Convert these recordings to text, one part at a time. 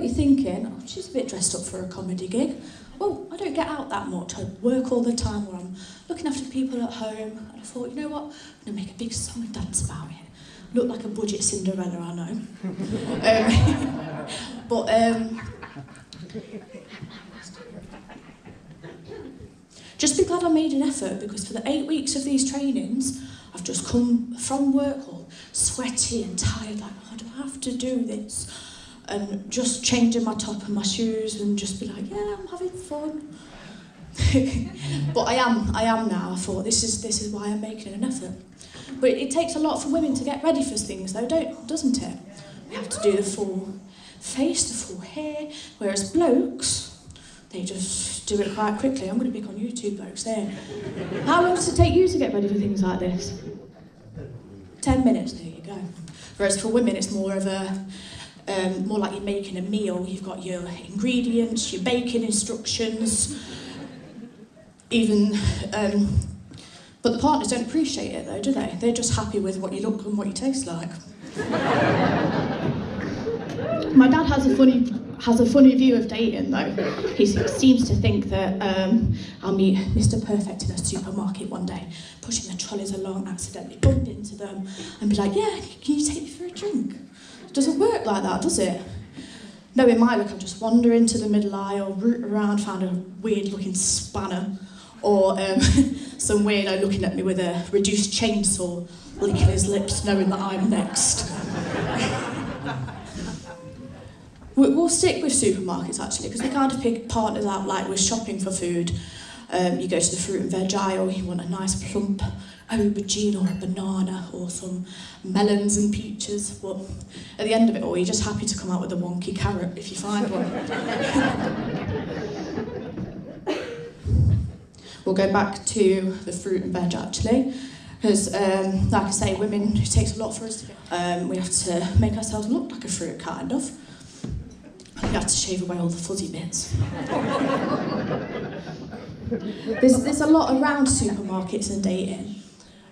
be thinking, oh, she's a bit dressed up for a comedy gig. Oh, I don't get out that much. I work all the time where I'm looking after people at home. And I thought, you know what? I'm going to make a big song and dance about it. Look like a budget Cinderella, I know. Just be glad I made an effort, because for the 8 weeks of these trainings, I've just come from work all sweaty and tired, like, oh, do I have to do this? And just changing my top and my shoes and just be like, yeah, I'm having fun. But I am now. I thought, this is why I'm making an effort. But it takes a lot for women to get ready for things, though, doesn't it? We have to do the full face, the full hair, whereas blokes, they just do it quite quickly. I'm going to pick on you two blokes there. How long does it take you to get ready for things like this? 10 minutes, there you go. Whereas for women, it's more of a, more like you're making a meal. You've got your ingredients, your baking instructions, even, but the partners don't appreciate it though, do they? They're just happy with what you look and what you taste like. My dad has a funny view of dating though. He seems to think that I'll meet Mr. Perfect in a supermarket one day, pushing the trolleys along, accidentally bump into them, and be like, yeah, can you take me for a drink? It doesn't work like that, does it? No, in my look, I'm just wandering to the middle aisle, root around, found a weird-looking spanner, or some weirdo looking at me with a reduced chainsaw, licking his lips, knowing that I'm next. We'll stick with supermarkets, actually, because we kind of pick partners out like we're shopping for food. You go to the fruit and veg aisle, you want a nice plump aubergine or a banana or some melons and peaches. But at the end of it all, you're just happy to come out with a wonky carrot if you find one. We'll go back to the fruit and veg, actually, because, like I say, women, it takes a lot for us to we have to make ourselves look like a fruit, kind of. We have to shave away all the fuzzy bits. There's a lot around supermarkets and dating,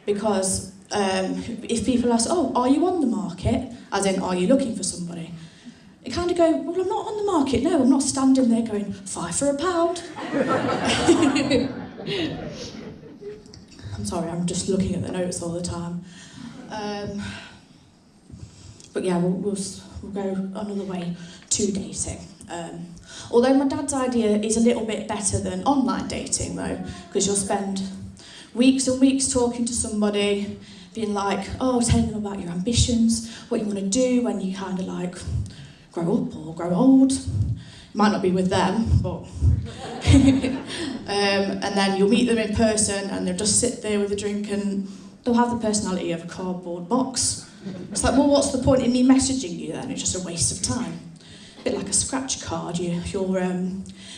because if people ask, oh, are you on the market? As in, are you looking for somebody? You kind of go, well, I'm not on the market, no, I'm not standing there going, 5 for £1. I'm sorry, I'm just looking at the notes all the time. But yeah, we'll go another way to dating. Although my dad's idea is a little bit better than online dating though, because you'll spend weeks and weeks talking to somebody, being like, oh, telling them about your ambitions, what you want to do when you kind of like grow up or grow old. Might not be with them, but and then you'll meet them in person and they'll just sit there with a drink and they'll have the personality of a cardboard box. It's like, well, what's the point in me messaging you then? It's just a waste of time. A bit like a scratch card. You're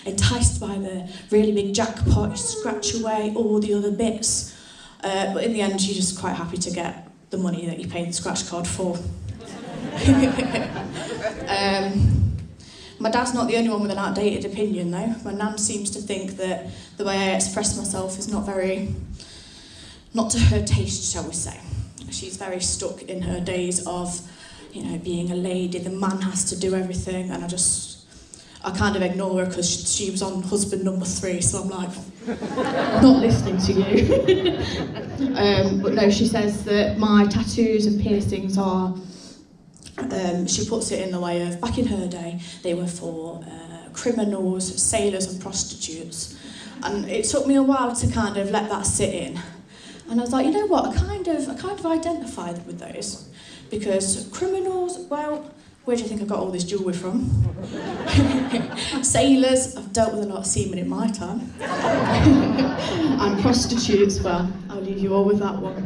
enticed by the really big jackpot, you scratch away all the other bits, but in the end you're just quite happy to get the money that you paid the scratch card for. My dad's not the only one with an outdated opinion though. My nan seems to think that the way I express myself is not to her taste, shall we say. She's very stuck in her days of, you know, being a lady, the man has to do everything, and I kind of ignore her because she was on husband number 3, so I'm like, not listening to you. But no, she says that my tattoos and piercings are, she puts it in the way of, back in her day, they were for criminals, sailors and prostitutes. And it took me a while to kind of let that sit in. And I was like, you know what, I kind of identified with those. Because criminals, well, where do you think I got all this jewellery from? Sailors, I've dealt with a lot of seamen in my time. And prostitutes, well, I'll leave you all with that one.